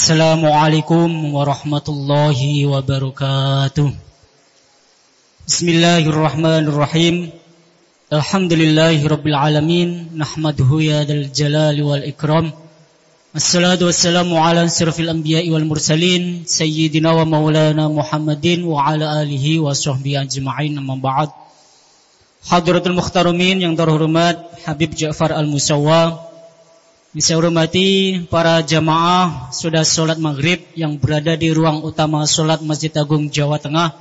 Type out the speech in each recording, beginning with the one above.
Assalamualaikum warahmatullahi wabarakatuh. Bismillahirrahmanirrahim. Alhamdulillahirabbil alamin, nahmaduhu ya dzal jalali wal ikram. Assalatu wassalamu ala asyrafil anbiya'i wal mursalin, sayyidina wa maulana Muhammadin wa ala alihi wa sahbihi ajma'in, amma ba'd. Hadratul mukhtarumin yang terhormat Habib Ja'far Al-Musawwa, saya hormati para jamaah sudah sholat maghrib yang berada di ruang utama sholat Masjid Agung Jawa Tengah,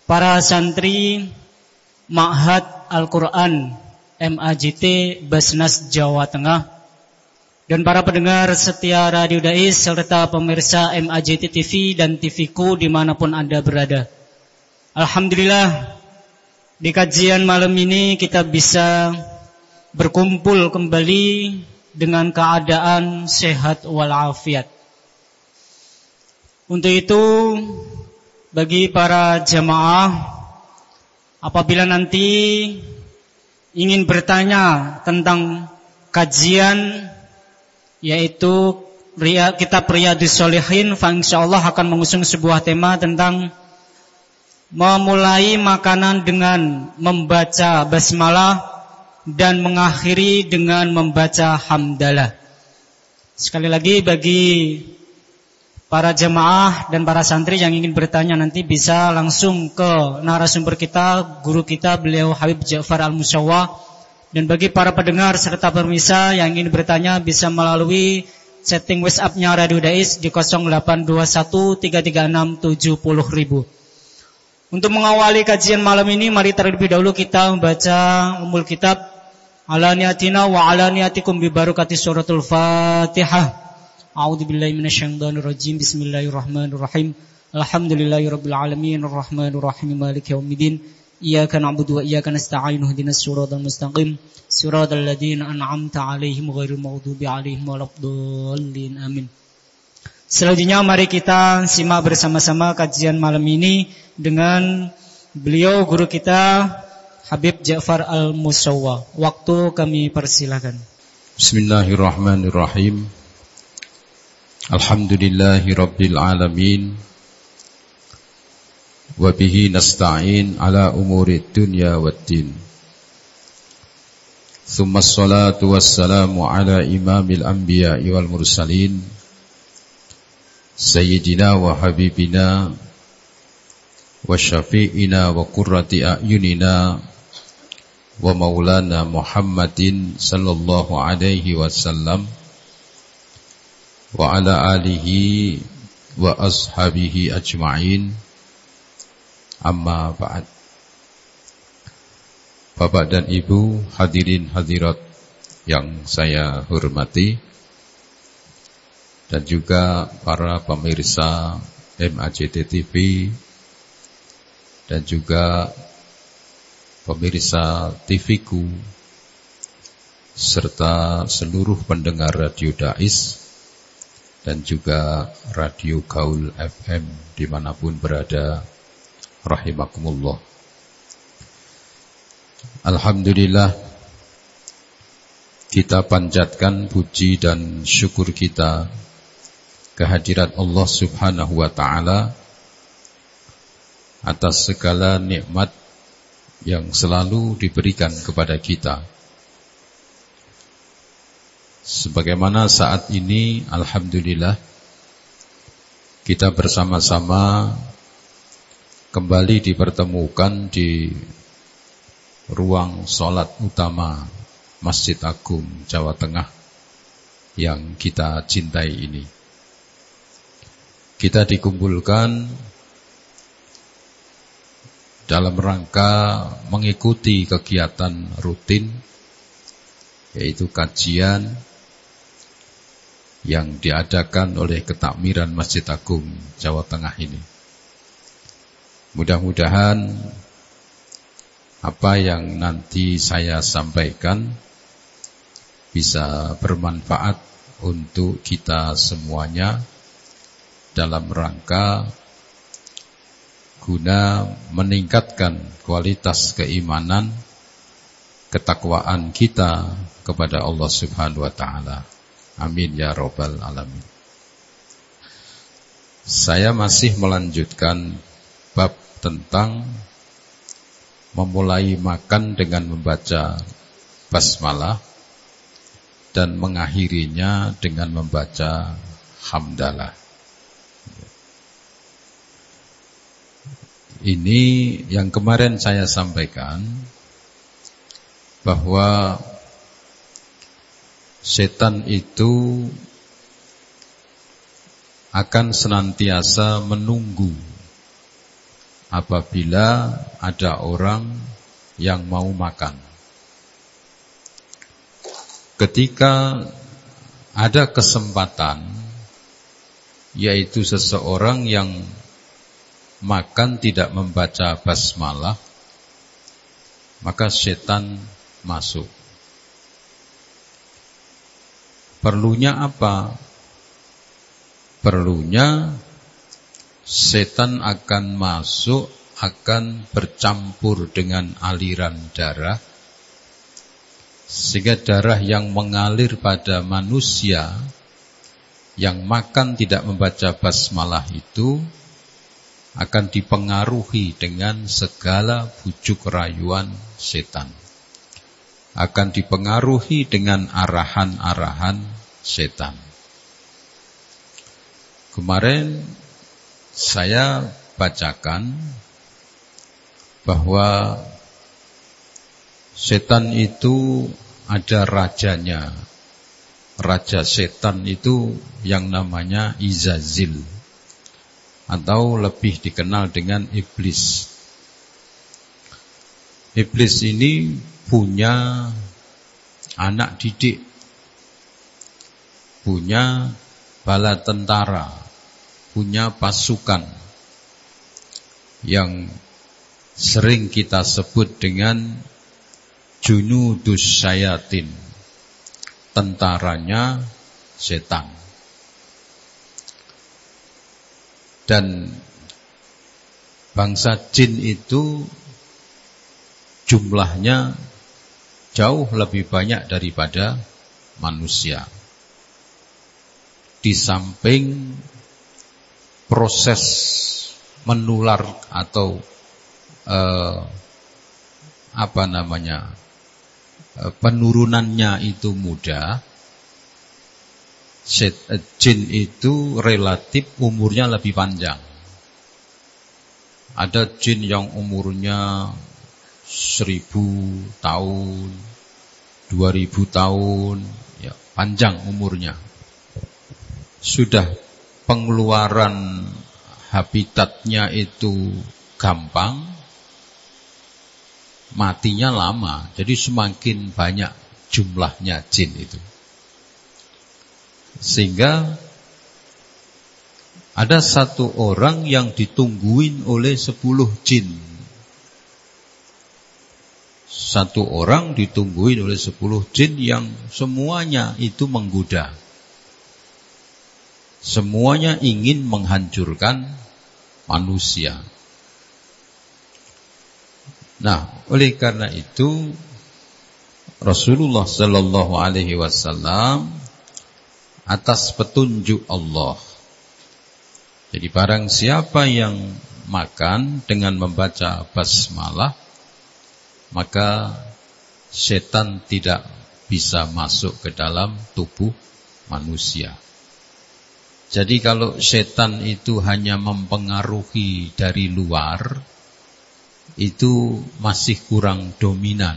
para santri Ma'had Al-Quran MAJT Basnas Jawa Tengah, dan para pendengar setia Radio Dais serta pemirsa MAJT TV dan TVku dimanapun Anda berada. Alhamdulillah, di kajian malam ini kita bisa berkumpul kembali dengan keadaan sehat walafiat. Untuk itu, bagi para jamaah, apabila nanti ingin bertanya tentang kajian, yaitu kitab Riyadhus Shalihin, insyaallah akan mengusung sebuah tema tentang memulai makanan dengan membaca basmalah dan mengakhiri dengan membaca hamdalah. Sekali lagi, bagi para jemaah dan para santri yang ingin bertanya nanti bisa langsung ke narasumber kita, guru kita, beliau Habib Ja'far Al-Musawwa. Dan bagi para pendengar serta pemirsa yang ingin bertanya bisa melalui setting WhatsApp-nya Radio Dais di 0821 336 70.000. Untuk mengawali kajian malam ini, mari terlebih dahulu kita membaca Ummul Kitab ala niyatina wa ala niyatikum bi barakati suratul Fatihah. A'udzubillahi minasyaitonir rajim. Bismillahirrahmanirrahim. Alhamdulillahirabbil alamin arrahmanir rahim maliki yaumiddin. Iyyaka na'budu wa iyyaka nasta'in ihdinas siratal mustaqim siratal ladzina an'amta 'alaihim ghairil maghdubi 'alaihim waladdallin. Amin. Selanjutnya mari kita simak bersama-sama kajian malam ini dengan beliau guru kita Habib Ja'far Al-Musawwa. Waktu kami persilakan. Bismillahirrahmanirrahim. Alhamdulillahirabbil alamin. Wa bihi nasta'in ala umuri dunya waddin. Tsumma ssalatu wassalamu ala imamil anbiya'i wal mursalin, sayyidina wa habibina wa syafi'ina wa qurrati a'yunina wa maulana Muhammadin sallallahu alaihi wasallam wa ala alihi wa ashabihi ajma'in, amma ba'd. Bapak dan Ibu, hadirin hadirat yang saya hormati, dan juga para pemirsa MAJT TV dan juga pemirsa TVku serta seluruh pendengar Radio Dais dan juga Radio Gaul FM dimanapun berada, rahimakumullah. Alhamdulillah, kita panjatkan puji dan syukur kita kehadirat Allah Subhanahu wa ta'ala atas segala nikmat yang selalu diberikan kepada kita. Sebagaimana saat ini, alhamdulillah, kita bersama-sama kembali dipertemukan di ruang sholat utama Masjid Agung Jawa Tengah yang kita cintai ini. Kita dikumpulkan dalam rangka mengikuti kegiatan rutin, yaitu kajian yang diadakan oleh Ketakmiran Masjid Agung Jawa Tengah ini. Mudah-mudahan apa yang nanti saya sampaikan bisa bermanfaat untuk kita semuanya dalam rangka guna meningkatkan kualitas keimanan, ketakwaan kita kepada Allah Subhanahu wa ta'ala. Amin ya rabbal alamin. Saya masih melanjutkan bab tentang memulai makan dengan membaca basmalah dan mengakhirinya dengan membaca hamdalah. Ini yang kemarin saya sampaikan, bahwa setan itu akan senantiasa menunggu apabila ada orang yang mau makan. Ketika ada kesempatan, yaitu seseorang yang makan tidak membaca basmalah, maka setan masuk. Perlunya apa? Perlunya setan akan masuk, akan bercampur dengan aliran darah, sehingga darah yang mengalir pada manusia yang makan tidak membaca basmalah itu akan dipengaruhi dengan segala bujuk rayuan setan, akan dipengaruhi dengan arahan-arahan setan. Kemarin saya bacakan bahwa setan itu ada rajanya. Raja setan itu yang namanya Izazil, atau lebih dikenal dengan iblis. Iblis ini punya anak didik, punya bala tentara, punya pasukan yang sering kita sebut dengan junudus syayatin, tentaranya setan. Dan bangsa jin itu jumlahnya jauh lebih banyak daripada manusia. Di samping proses menular atau penurunannya itu mudah, jin itu relatif umurnya lebih panjang. Ada jin yang umurnya 1000 tahun, 2000 tahun, ya, panjang umurnya. Sudah pengeluaran habitatnya itu gampang, matinya lama. Jadi semakin banyak jumlahnya jin itu, sehingga ada satu orang yang ditungguin oleh 10 jin. Satu orang ditungguin oleh 10 jin yang semuanya itu menggoda. Semuanya ingin menghancurkan manusia. Nah, oleh karena itu Rasulullah sallallahu alaihi wasallam atas petunjuk Allah, jadi barang siapa yang makan dengan membaca basmalah, maka setan tidak bisa masuk ke dalam tubuh manusia. Jadi kalau setan itu hanya mempengaruhi dari luar, itu masih kurang dominan.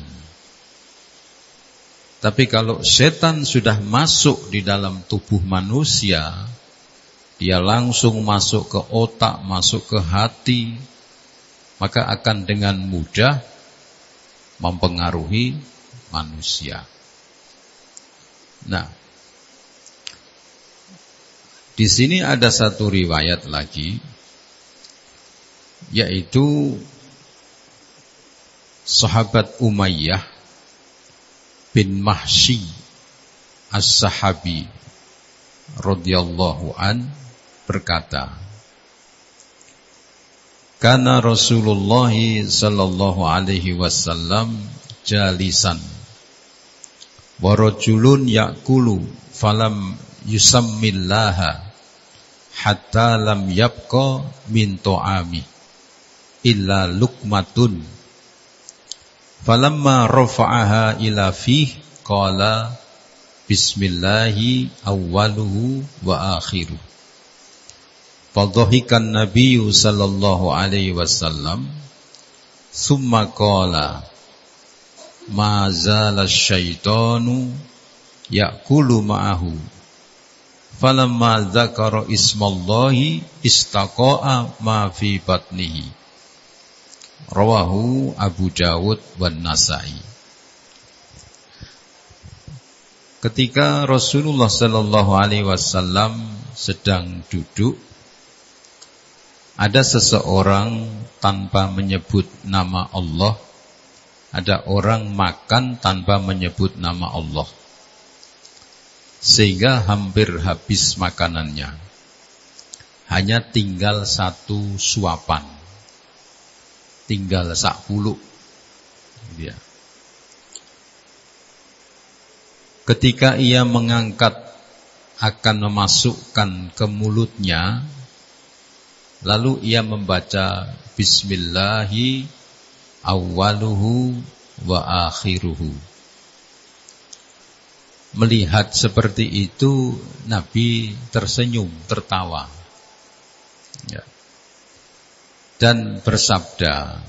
Tapi kalau setan sudah masuk di dalam tubuh manusia, dia langsung masuk ke otak, masuk ke hati, maka akan dengan mudah mempengaruhi manusia. Nah, di sini ada satu riwayat lagi, yaitu sahabat Umayyah bin Mahshi as-Sahabi radhiyallahu an berkata, kana Rasulullah sallallahu alaihi wasallam jalisan wa rajulun ya'kulu falam yusammillaha hatta lam yabqa min ta'ami illa luqmatun. Falamma rafa'aha ila fih qala bismillahi awwaluhu wa akhiruh. Fadhahikan nabiyyu sallallahu alaihi wasallam summa qala ma zala syaitanu ya'kulu ma'ahu. Falamma dzakara ismallahi istaqa'a ma fi batnihi. Rawahu Abu Dawud wan Nasa'i. Ketika Rasulullah sallallahu alaihi wasallam sedang duduk, ada seseorang tanpa menyebut nama Allah, ada orang makan tanpa menyebut nama Allah, sehingga hampir habis makanannya. Hanya tinggal satu suapan, tinggal sak puluk. Ketika ia mengangkat akan memasukkan ke mulutnya, lalu ia membaca bismillahi awwaluhu wa akhiruhu. Melihat seperti itu, Nabi tersenyum, tertawa, dan bersabda,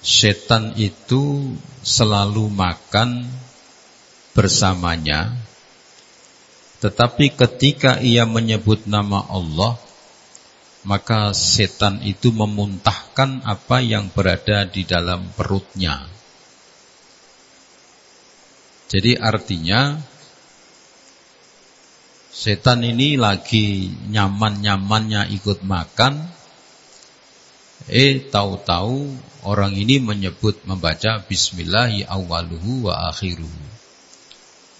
setan itu selalu makan bersamanya, tetapi ketika ia menyebut nama Allah, maka setan itu memuntahkan apa yang berada di dalam perutnya. Jadi artinya setan ini lagi nyaman-nyamannya ikut makan, tahu-tahu orang ini membaca bismillahi awwaluhu wa akhiruhu.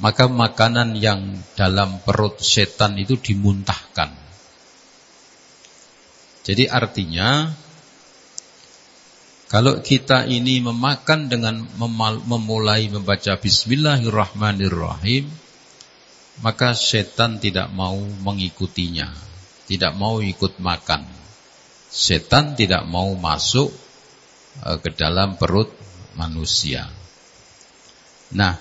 Maka makanan yang dalam perut setan itu dimuntahkan. Jadi artinya, kalau kita ini memakan dengan memulai membaca bismillahirrahmanirrahim, maka setan tidak mau mengikutinya, tidak mau ikut makan. Setan tidak mau masuk ke dalam perut manusia. Nah,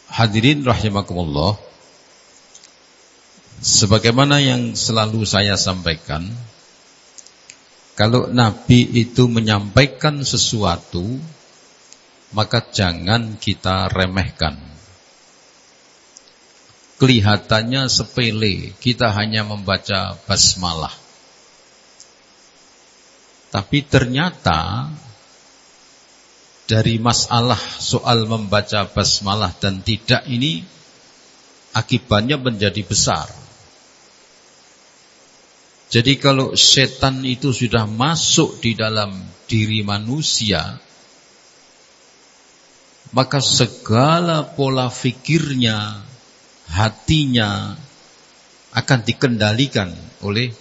hadirin rahimakumullah, sebagaimana yang selalu saya sampaikan, kalau Nabi itu menyampaikan sesuatu, maka jangan kita remehkan. Kelihatannya sepele, kita hanya membaca basmalah. Tapi ternyata dari masalah soal membaca basmalah dan tidak ini, akibatnya menjadi besar. Jadi kalau setan itu sudah masuk di dalam diri manusia, maka segala pola fikirnya, hatinya akan dikendalikan oleh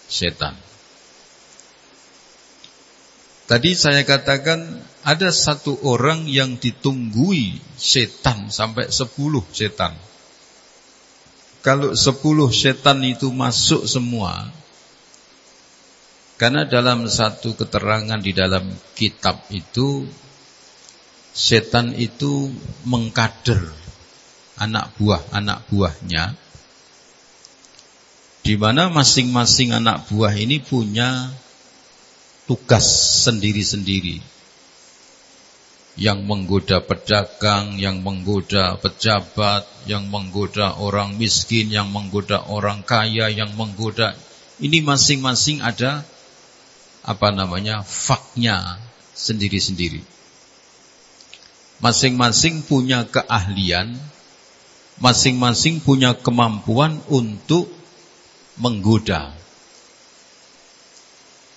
setan. Tadi saya katakan ada satu orang yang ditunggui setan sampai 10 setan. Kalau 10 setan itu masuk semua, karena dalam satu keterangan di dalam kitab itu, setan itu mengkader anak buahnya, di mana masing-masing anak buah ini punya tugas sendiri-sendiri. Yang menggoda pedagang, yang menggoda pejabat, yang menggoda orang miskin, yang menggoda orang kaya, yang menggoda, ini masing-masing ada faknya sendiri-sendiri. Masing-masing punya keahlian, masing-masing punya kemampuan untuk menggoda.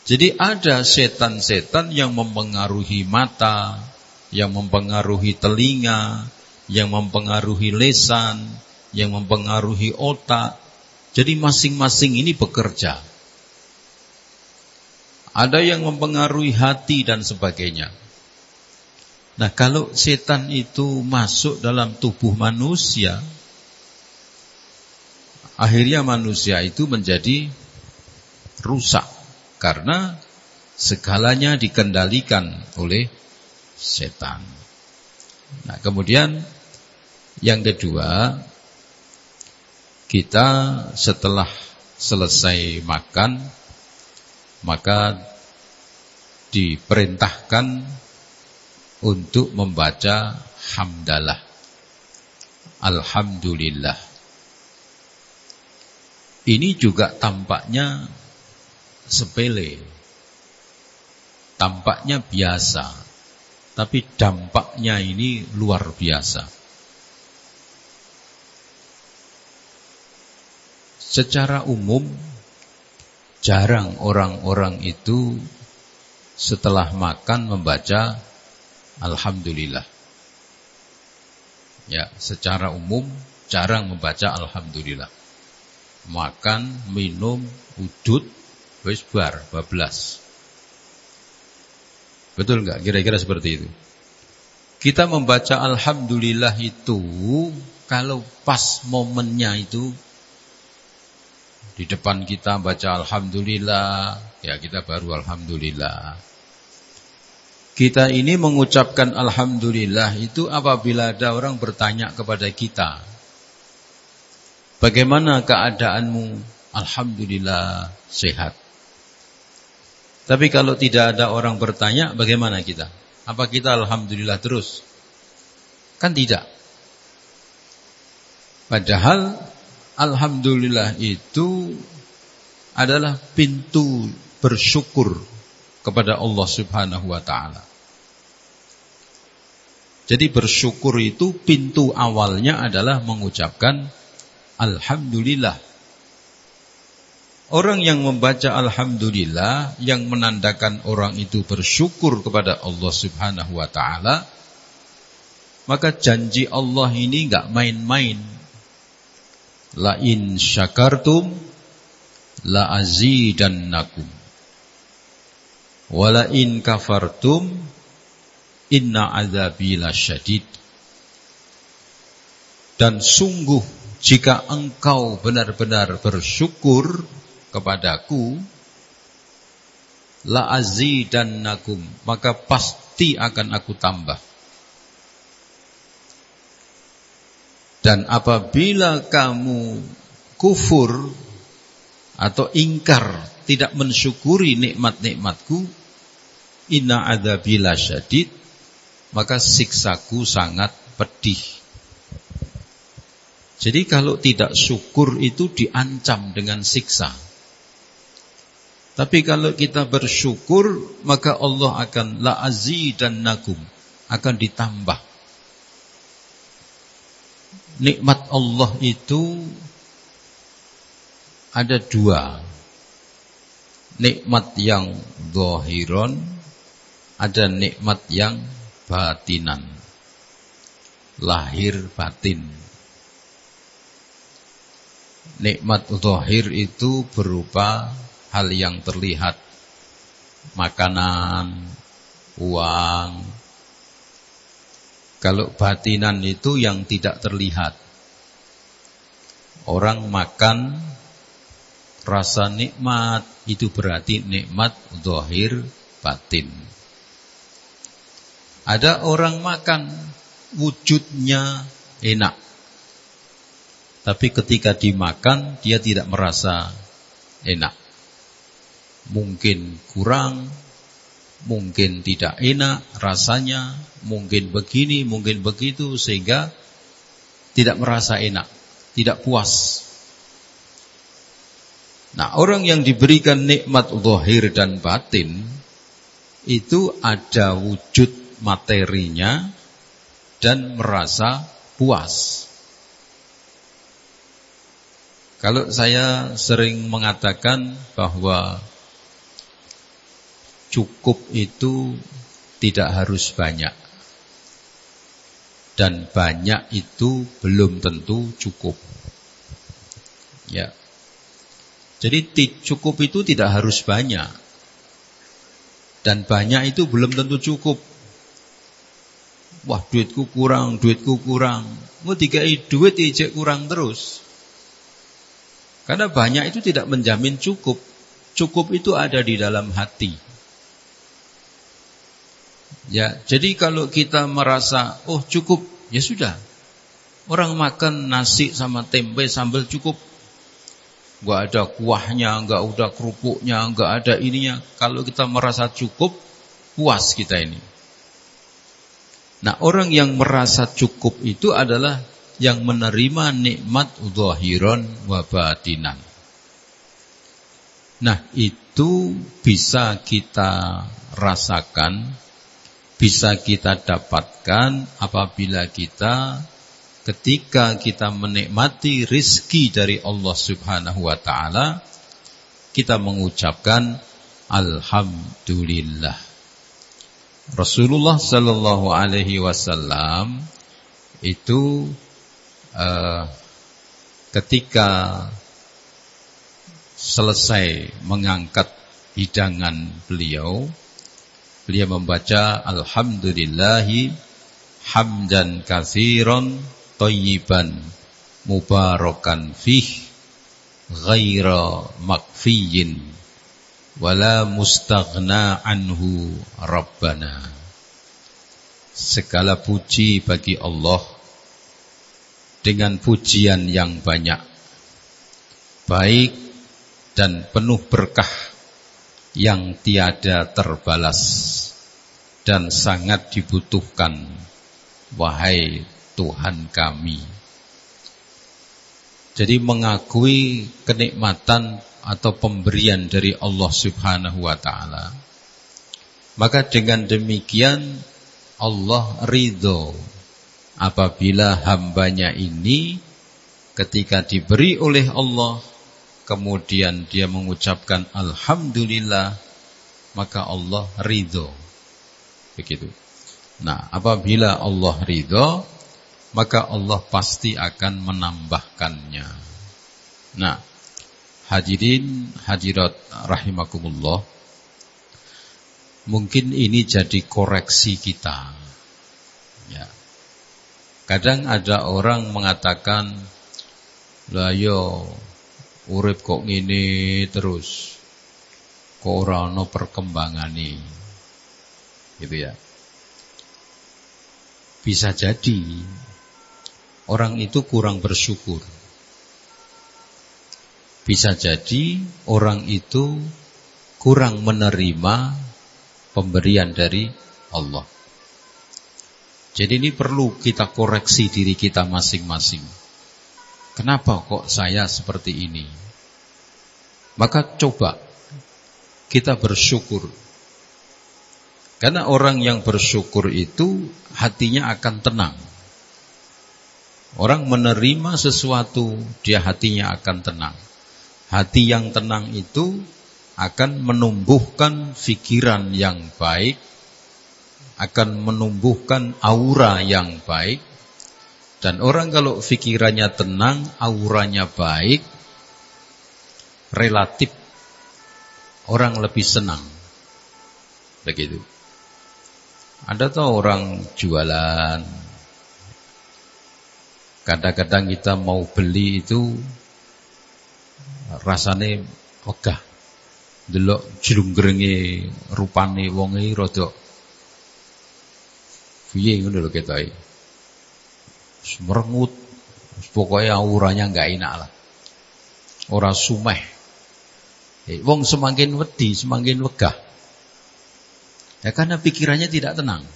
Jadi ada setan-setan yang mempengaruhi mata, yang mempengaruhi telinga, yang mempengaruhi lisan, yang mempengaruhi otak. Jadi masing-masing ini bekerja. Ada yang mempengaruhi hati dan sebagainya. Nah, kalau setan itu masuk dalam tubuh manusia, akhirnya manusia itu menjadi rusak karena segalanya dikendalikan oleh setan. Nah, kemudian yang kedua, kita setelah selesai makan, maka diperintahkan untuk membaca hamdalah, alhamdulillah. Ini juga tampaknya sepele, tampaknya biasa, tapi dampaknya ini luar biasa. Secara umum, jarang orang-orang itu setelah makan membaca alhamdulillah. Ya, secara umum jarang membaca alhamdulillah. Makan, minum, udut, wis bar, bablas. Betul enggak? Kira-kira seperti itu. Kita membaca alhamdulillah itu kalau pas momennya itu, di depan kita baca alhamdulillah, ya kita baru alhamdulillah. Kita ini mengucapkan alhamdulillah itu apabila ada orang bertanya kepada kita, bagaimana keadaanmu? Alhamdulillah sehat. Tapi kalau tidak ada orang bertanya, bagaimana kita? Apa kita alhamdulillah terus? Kan tidak. Padahal alhamdulillah itu adalah pintu bersyukur kepada Allah Subhanahu wa ta'ala. Jadi bersyukur itu pintu awalnya adalah mengucapkan alhamdulillah. Orang yang membaca alhamdulillah, yang menandakan orang itu bersyukur kepada Allah Subhanahu wa ta'ala, maka janji Allah ini enggak main-main. La in syakartum la azidannakum wa la in kafartum inna adzabi lasyadid. Dan sungguh jika engkau benar-benar bersyukur kepadaku, la azidannakum, maka pasti akan aku tambah. Dan apabila kamu kufur atau ingkar, tidak mensyukuri nikmat-nikmatku, inna adzabi lasyadid, maka siksaku sangat pedih. Jadi kalau tidak syukur itu diancam dengan siksa. Tapi kalau kita bersyukur, maka Allah akan la azidannakum, akan ditambah. Nikmat Allah itu ada dua. Nikmat yang zahiron, ada nikmat yang batinan. Lahir batin. Nikmat zahir itu berupa hal yang terlihat. Makanan, uang. Kalau batinan itu yang tidak terlihat. Orang makan rasa nikmat, itu berarti nikmat zahir batin. Ada orang makan wujudnya enak, tapi ketika dimakan dia tidak merasa enak. Mungkin kurang, mungkin tidak enak rasanya, mungkin begini, mungkin begitu, sehingga tidak merasa enak, tidak puas. Nah, orang yang diberikan nikmat zahir dan batin itu ada wujud materinya dan merasa puas. Kalau saya sering mengatakan bahwa cukup itu tidak harus banyak, dan banyak itu belum tentu cukup. Ya. Jadi cukup itu tidak harus banyak, dan banyak itu belum tentu cukup. Wah, duitku kurang. Mau dikai duit ijek kurang terus. Karena banyak itu tidak menjamin cukup. Cukup itu ada di dalam hati. Ya, jadi kalau kita merasa, oh cukup, ya sudah. Orang makan nasi sama tempe sambal cukup. Enggak ada kuahnya, enggak ada kerupuknya, enggak ada ininya. Kalau kita merasa cukup, puas kita ini. Nah, orang yang merasa cukup itu adalah yang menerima nikmat zahiran wa batinan. Nah, itu bisa kita rasakan, bisa kita dapatkan apabila ketika kita menikmati rizki dari Allah Subhanahu wa ta'ala, kita mengucapkan Alhamdulillah. Rasulullah sallallahu alaihi wasallam itu ketika selesai mengangkat hidangan beliau membaca Alhamdulillahi hamdan katsiran thayyiban mubarakan fih ghaira makfiyin wala mustaghna anhu rabbana. Segala puji bagi Allah dengan pujian yang banyak, baik dan penuh berkah yang tiada terbalas dan sangat dibutuhkan, wahai Tuhan kami. Jadi mengakui kenikmatan atau pemberian dari Allah Subhanahu wa ta'ala, maka dengan demikian Allah ridho apabila hambanya ini ketika diberi oleh Allah kemudian dia mengucapkan Alhamdulillah, maka Allah ridho. Begitu. Nah, apabila Allah ridho, maka Allah pasti akan menambahkannya. Nah, hadirin hadirat rahimakumullah, mungkin ini jadi koreksi kita. Ya. Kadang ada orang mengatakan, lah yo urip kok ngene terus, kok ora ono perkembangane, gitu ya. Bisa jadi orang itu kurang bersyukur. Bisa jadi orang itu kurang menerima pemberian dari Allah. Jadi ini perlu kita koreksi diri kita masing-masing. Kenapa kok saya seperti ini? Maka coba kita bersyukur. Karena orang yang bersyukur itu hatinya akan tenang. Orang menerima sesuatu, dia hatinya akan tenang. Hati yang tenang itu akan menumbuhkan pikiran yang baik, akan menumbuhkan aura yang baik. Dan orang kalau pikirannya tenang, auranya baik, relatif orang lebih senang. Begitu. Ada tuh orang jualan, kadang-kadang kita mau beli itu rasane wegah. Delok jlungrenge rupane wonge rada piye ngono lho ketoke. Merengut, pokoknya auranya enggak enak lah. Ora sumeh. Wong semakin wedi, semakin wegah. Ya karena pikirannya tidak tenang.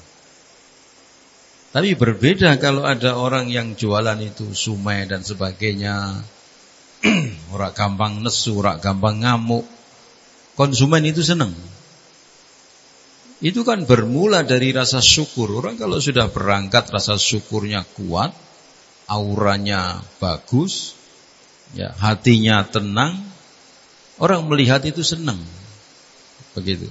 Tapi berbeda kalau ada orang yang jualan itu sumeh dan sebagainya. Ora gampang nesu, ora gampang ngamuk. Konsumen itu senang. Itu kan bermula dari rasa syukur. Orang kalau sudah berangkat rasa syukurnya kuat, auranya bagus, ya, hatinya tenang, orang melihat itu senang. Begitu.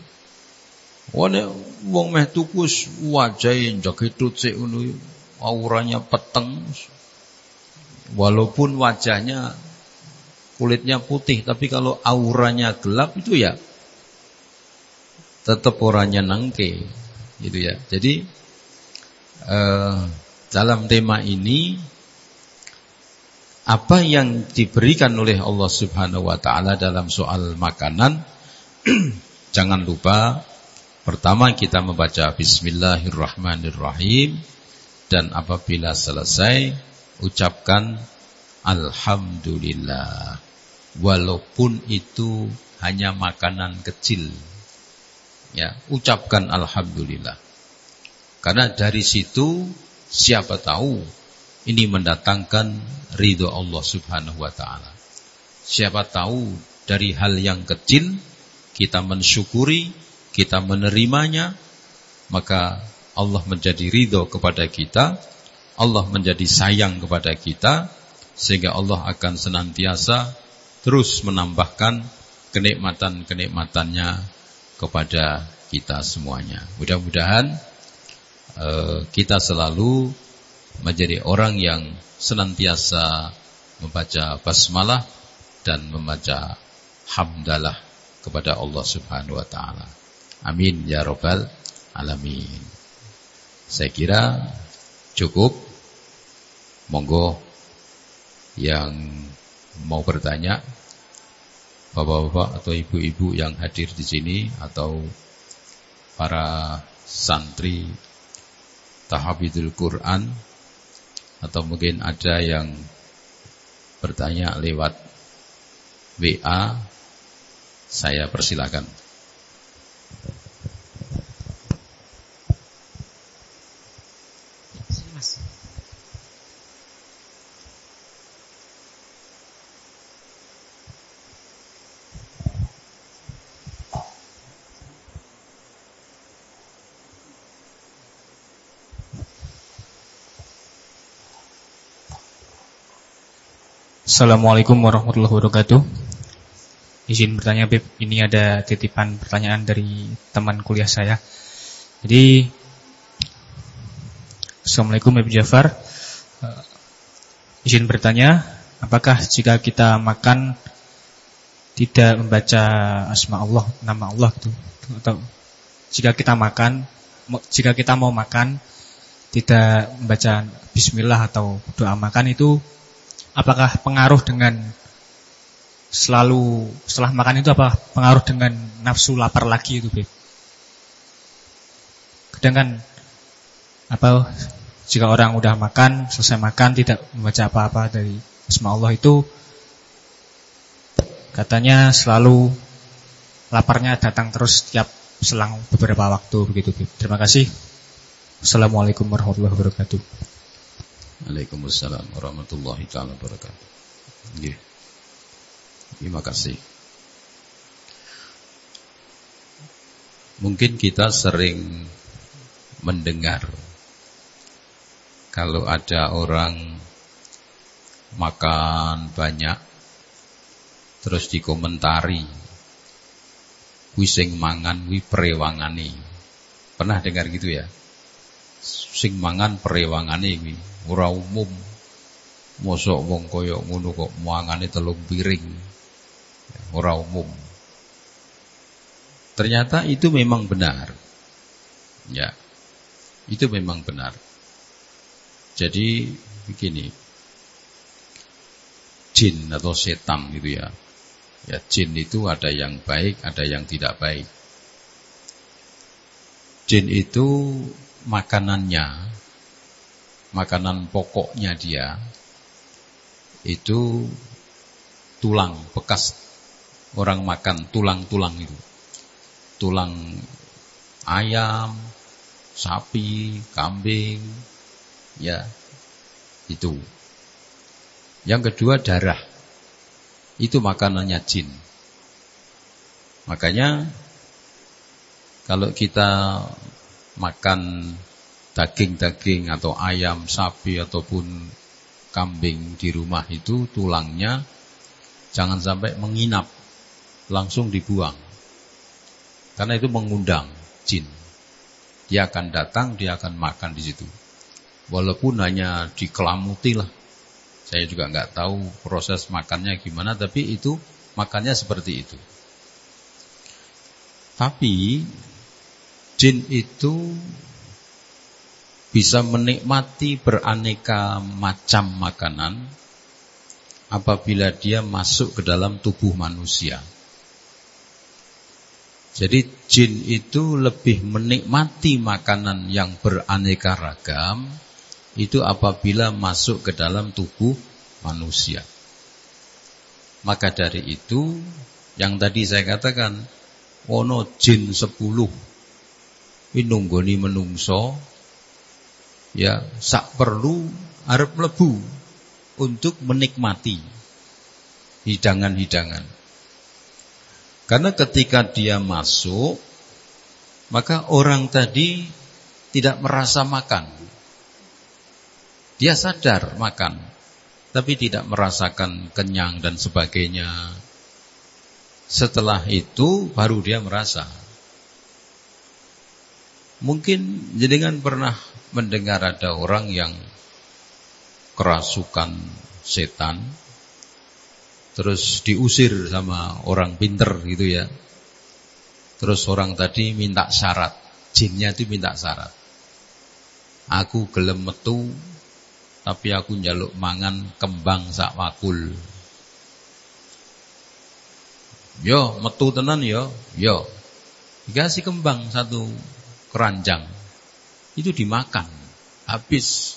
Wong meh tuku wajahe njagedut sik ngono, auranya peteng. Walaupun wajahnya kulitnya putih, tapi kalau auranya gelap itu ya tetap orangnya nangke, gitu ya. Jadi dalam tema ini apa yang diberikan oleh Allah Subhanahu wa taala dalam soal makanan, jangan lupa pertama kita membaca bismillahirrahmanirrahim, dan apabila selesai ucapkan alhamdulillah, walaupun itu hanya makanan kecil. Ya, ucapkan alhamdulillah. Karena dari situ siapa tahu ini mendatangkan ridho Allah Subhanahu wa taala. Siapa tahu dari hal yang kecil kita mensyukuri, kita menerimanya, maka Allah menjadi ridho kepada kita, Allah menjadi sayang kepada kita, sehingga Allah akan senantiasa terus menambahkan kenikmatan-kenikmatannya kepada kita semuanya. Mudah-mudahan kita selalu menjadi orang yang senantiasa membaca basmalah dan membaca hamdalah kepada Allah Subhanahu wa taala. Amin ya rabbal alamin. Saya kira cukup. Monggo yang mau bertanya, bapak-bapak atau ibu-ibu yang hadir di sini, atau para santri tahfidul Quran, atau mungkin ada yang bertanya lewat WA, saya persilakan. Assalamualaikum warahmatullahi wabarakatuh. Izin bertanya, Beb. Ini ada titipan pertanyaan dari teman kuliah saya. Jadi, Assalamualaikum Beb Jafar. Izin bertanya, apakah jika kita makan tidak membaca asma Allah, nama Allah gitu, atau jika kita mau makan tidak membaca bismillah atau doa makan itu, apakah pengaruh dengan selalu setelah makan itu, apa pengaruh dengan nafsu lapar lagi itu, Beb? Kadang kan jika orang udah makan, selesai makan tidak membaca apa-apa dari asma Allah itu, katanya selalu laparnya datang terus setiap selang beberapa waktu begitu, Beb. Terima kasih. Assalamualaikum warahmatullahi wabarakatuh. Waalaikumsalam warahmatullahi taala wabarakatuh. Nggih. Terima kasih. Mungkin kita sering mendengar kalau ada orang makan banyak terus dikomentari, kuwi sing mangan kuwi prewangane. Pernah dengar gitu ya? Sing mangan prewangane kuwi ora umum. Mosok wong kaya ngono kok mangane 3 piring. Ora umum. Ternyata itu memang benar. Ya. Itu memang benar. Jadi begini. Jin atau setan gitu ya. Ya, jin itu ada yang baik, ada yang tidak baik. Jin itu makanannya, makanan pokoknya dia itu tulang, bekas orang makan tulang-tulang itu. Tulang ayam, sapi, kambing, ya, itu. Yang kedua darah. Itu makanannya jin. Makanya kalau kita makan daging-daging atau ayam, sapi ataupun kambing di rumah itu, tulangnya jangan sampai menginap, langsung dibuang. Karena itu mengundang jin. Dia akan datang, dia akan makan di situ. Walaupun hanya dikelamuti lah. Saya juga nggak tahu proses makannya gimana, tapi itu makannya seperti itu. Tapi jin itu bisa menikmati beraneka macam makanan apabila dia masuk ke dalam tubuh manusia. Jadi jin itu lebih menikmati makanan yang beraneka ragam itu apabila masuk ke dalam tubuh manusia. Maka dari itu yang tadi saya katakan, ono jin 10 nunggoni menungso, ya sak perlu arep mlebu untuk menikmati hidangan-hidangan. Karena ketika dia masuk, maka orang tadi tidak merasa makan. Dia sadar makan, tapi tidak merasakan kenyang dan sebagainya. Setelah itu baru dia merasa. Mungkin jenengan pernah mendengar ada orang yang kerasukan setan, terus diusir sama orang pinter gitu ya. Terus orang tadi minta syarat, jinnya itu minta syarat. Aku gelem metu, tapi aku njaluk mangan kembang sak wakul. Yo, metu tenan yo. Dikasih kembang satu keranjang. Itu dimakan, habis.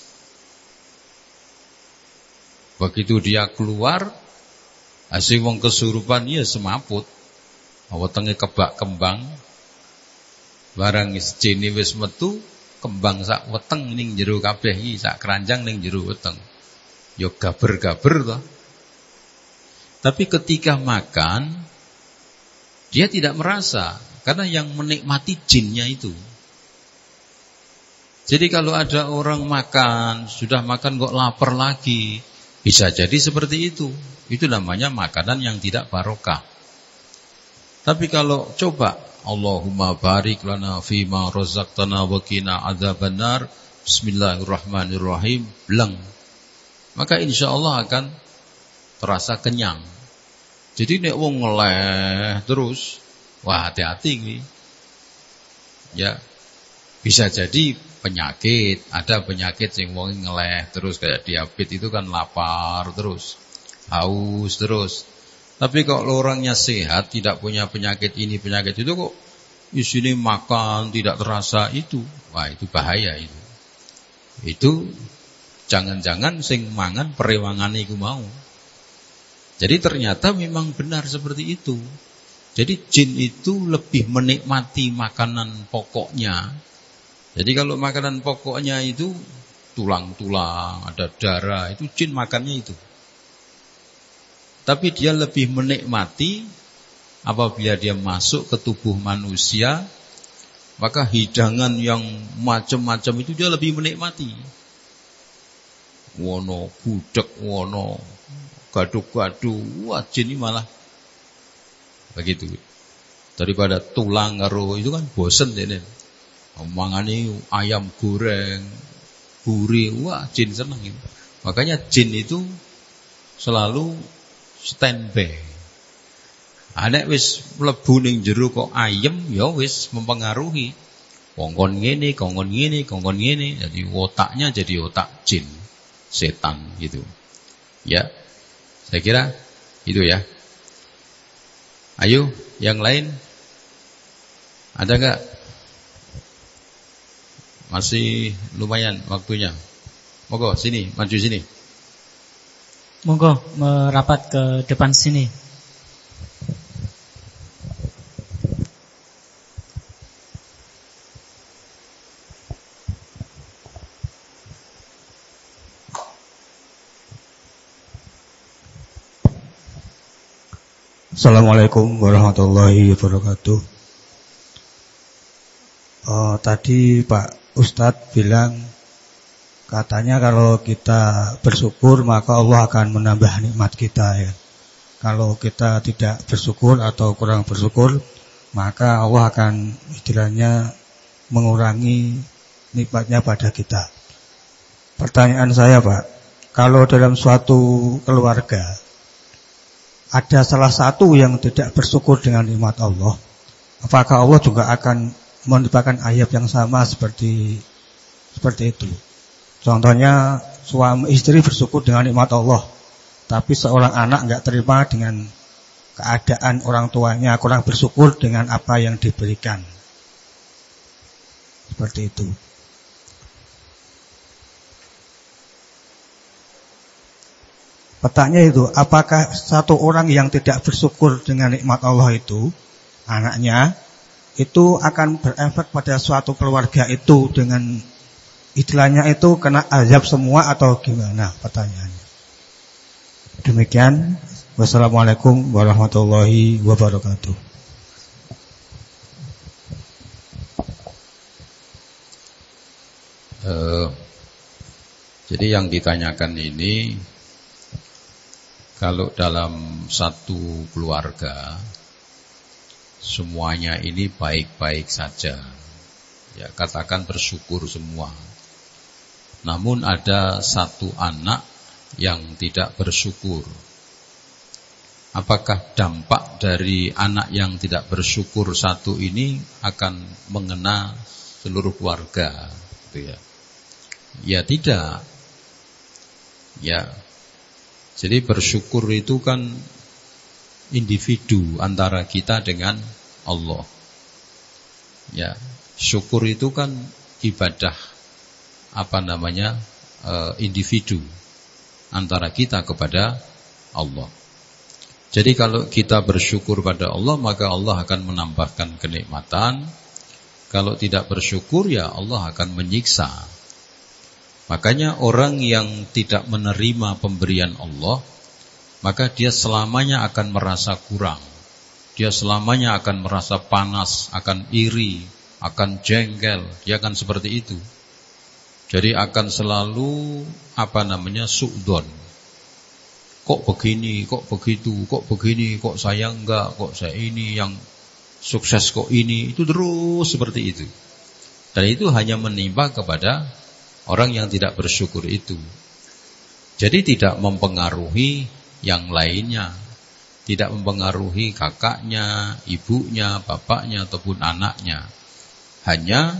Begitu dia keluar, asing wong kesurupan ya semaput. Wetenge kebak kembang. Barang jene wis metu, kembang sak weteng ning jero kabeh iki, sak keranjang ning jero weteng. Ya gaber-gaber toh. Tapi ketika makan, dia tidak merasa karena yang menikmati jinnya itu. Jadi kalau ada orang makan, sudah makan kok lapar lagi, bisa jadi seperti itu. Itu namanya makanan yang tidak barokah. Tapi kalau coba Allahumma barik lana fima razaqtana wa qina adzabannar, bismillahirrahmanirrahim, bleng, maka insyaallah akan terasa kenyang. Jadi nek wong ngeleh terus, wah hati-hati iki. Ya, bisa jadi penyakit. Ada penyakit yang wong ngeleh terus kayak diabetes itu kan lapar terus, haus terus. Tapi kalau orangnya sehat, tidak punya penyakit ini, penyakit itu, kok isine makan tidak terasa itu. Wah, itu bahaya itu. Itu jangan-jangan sing mangan perewangan iku mau. Jadi ternyata memang benar seperti itu. Jadi jin itu lebih menikmati makanan pokoknya. Jadi kalau makanan pokoknya itu tulang-tulang, ada darah, itu jin makannya itu. Tapi dia lebih menikmati apabila dia masuk ke tubuh manusia, maka hidangan yang macam-macam itu dia lebih menikmati. Wono gudeg, wono gadu-gadu, wah jin ini malah begitu. Daripada tulang karo itu kan bosen ini. Mangane ayam goreng, gurih, wah jin seneng itu. Makanya jin itu selalu standby. Nek wis mlebu ning jero kok ayem, ya wis mempengaruhi. Kongkon ngene, kongkon ngene, kongkon ngene. Jadi otaknya jadi otak jin, setan gitu. Ya. Saya kira itu ya. Ayo, yang lain ada enggak? Masih lumayan waktunya. Monggo sini, maju sini. Monggo merapat ke depan sini. Assalamualaikum warahmatullahi wabarakatuh. Tadi Pak Ustadz bilang katanya kalau kita bersyukur maka Allah akan menambah nikmat kita ya. Kalau kita tidak bersyukur atau kurang bersyukur maka Allah akan istilahnya mengurangi nikmatnya pada kita. Pertanyaan saya Pak, kalau dalam suatu keluarga ada salah satu yang tidak bersyukur dengan nikmat Allah, apakah Allah juga akan menimpakan azab yang sama seperti itu? Contohnya suami istri bersyukur dengan nikmat Allah, tapi seorang anak enggak terima dengan keadaan orang tuanya, kurang bersyukur dengan apa yang diberikan. Seperti itu. Pertanyaan itu, apakah satu orang yang tidak bersyukur dengan nikmat Allah itu, anaknya, itu akan berefek pada suatu keluarga itu dengan istilahnya itu kena azab semua atau gimana pertanyaannya? Demikian. Wassalamualaikum warahmatullahi wabarakatuh. Jadi yang ditanyakan ini, kalau dalam satu keluarga semuanya ini baik-baik saja, ya katakan bersyukur semua. Namun ada satu anak yang tidak bersyukur. Apakah dampak dari anak yang tidak bersyukur satu ini akan mengena seluruh keluarga? Gitu ya. Ya tidak. Ya. Jadi bersyukur itu kan individu antara kita dengan Allah. Ya, syukur itu kan ibadah individu antara kita kepada Allah. Jadi kalau kita bersyukur pada Allah, maka Allah akan menambahkan kenikmatan. Kalau tidak bersyukur, ya Allah akan menyiksa. Makanya orang yang tidak menerima pemberian Allah, maka dia selamanya akan merasa kurang. Dia selamanya akan merasa panas, akan iri, akan jengkel. Dia akan seperti itu. Jadi akan selalu su'dzon. Kok begini, kok begitu, kok begini, kok saya enggak, kok saya ini yang sukses kok ini. Itu terus seperti itu. Dan itu hanya menimpa kepada orang yang tidak bersyukur itu. Jadi tidak mempengaruhi yang lainnya. Tidak mempengaruhi kakaknya, ibunya, bapaknya, ataupun anaknya. Hanya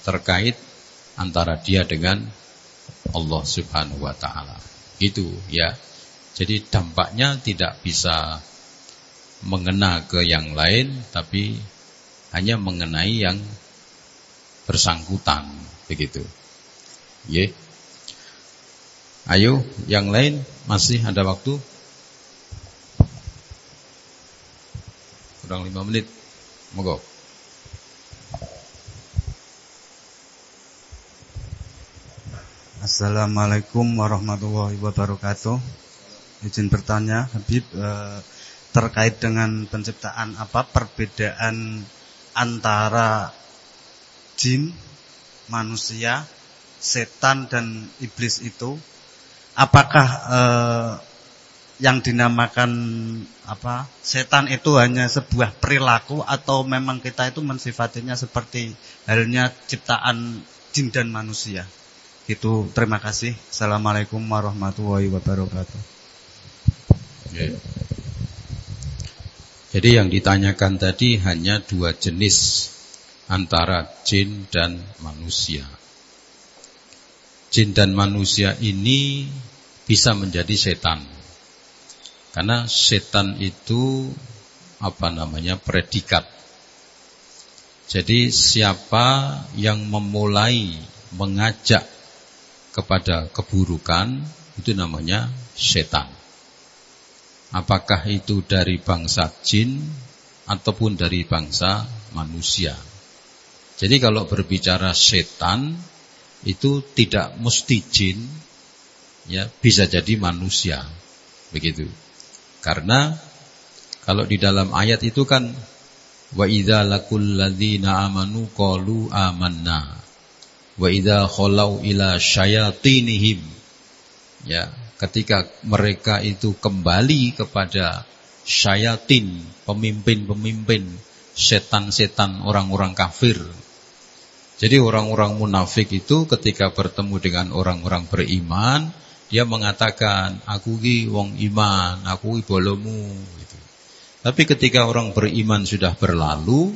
terkait antara dia dengan Allah Subhanahu wa ta'ala. Itu ya. Jadi dampaknya tidak bisa mengena ke yang lain, tapi hanya mengenai yang bersangkutan. Begitu. Ye. Ayo, yang lain masih ada waktu. Kurang 5 menit. Monggo. Assalamualaikum warahmatullahi wabarakatuh. Izin bertanya, Habib, terkait dengan penciptaan, apa perbedaan antara jin, manusia, setan dan iblis itu? Apakah yang dinamakan setan itu hanya sebuah perilaku atau memang kita itu mensifatinya seperti halnya ciptaan jin dan manusia? Itu, terima kasih. Assalamualaikum warahmatullahi wabarakatuh. Jadi yang ditanyakan tadi hanya 2 jenis antara jin dan manusia. Jin dan manusia ini bisa menjadi setan. Karena setan itu predikat. Jadi siapa yang memulai mengajak kepada keburukan, itu namanya setan. Apakah itu dari bangsa jin ataupun dari bangsa manusia. Jadi kalau berbicara setan, itu tidak mesti jin, ya, bisa jadi manusia. Begitu. Karena kalau di dalam ayat itu kan wa idza laqul ladzina amanu qalu amanna wa idza khalau ila syayatinihim, ya, ketika mereka itu kembali kepada syayatin, pemimpin-pemimpin, setan-setan, orang-orang kafir. Jadi orang-orang munafik itu ketika bertemu dengan orang-orang beriman, dia mengatakan, aku ki wong iman, aku ki bolomu gitu. Tapi ketika orang beriman sudah berlalu,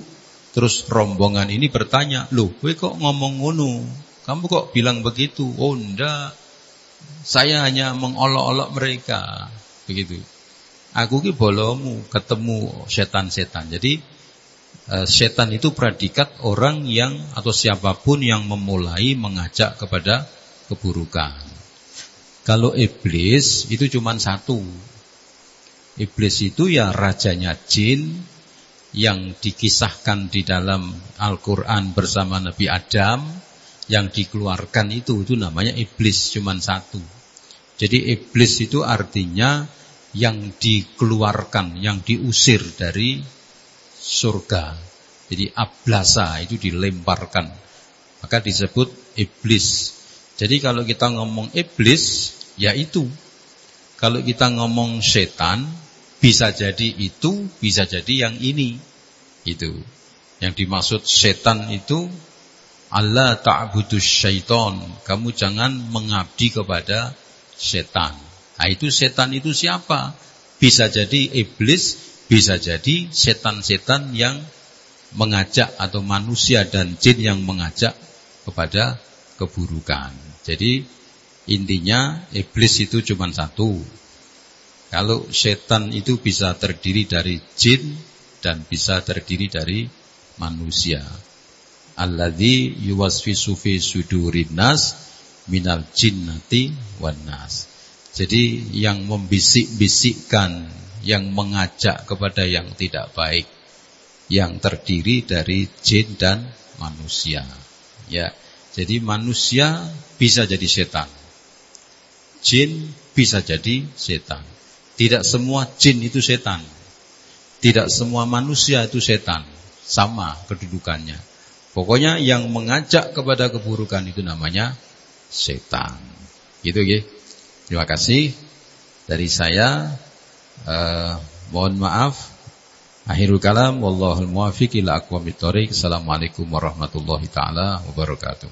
terus rombongan ini bertanya, loh, kowe kok ngomong ngono? Kamu kok bilang begitu? Oh, enggak. Saya hanya mengolok-olok mereka, begitu. Aku ki bolomu ketemu setan-setan. Jadi setan itu predikat orang yang atau siapapun yang memulai mengajak kepada keburukan. Kalau iblis itu cuma satu. Iblis itu ya rajanya jin yang dikisahkan di dalam Al-Quran bersama Nabi Adam, yang dikeluarkan itu namanya iblis, cuma satu. Jadi iblis itu artinya yang dikeluarkan, yang diusir dari surga. Jadi ablasa itu dilemparkan, maka disebut iblis. Jadi kalau kita ngomong iblis, ya itu. Kalau kita ngomong setan, bisa jadi itu, bisa jadi yang ini. Itu. Yang dimaksud setan itu, Allah ta'budus syaiton. Kamu jangan mengabdi kepada setan. Nah, itu setan itu siapa? Bisa jadi iblis, bisa jadi setan-setan yang mengajak, atau manusia dan jin yang mengajak kepada keburukan. Jadi intinya iblis itu cuma satu. Kalau setan itu bisa terdiri dari jin dan bisa terdiri dari manusia. Alladzi yuwaswisu fi sudurin nas minal jinnati wan nas. Jadi yang membisik-bisikkan, yang mengajak kepada yang tidak baik, yang terdiri dari jin dan manusia. Ya, jadi manusia bisa jadi setan, jin bisa jadi setan. Tidak semua jin itu setan, tidak semua manusia itu setan, sama kedudukannya. Pokoknya yang mengajak kepada keburukan itu namanya setan. Gitu ya. Terima kasih dari saya. Mohon maaf. Akhirul kalam, wallahul muwaffiq ila aqwamit thoriq. Assalamualaikum warahmatullahi taala wabarakatuh.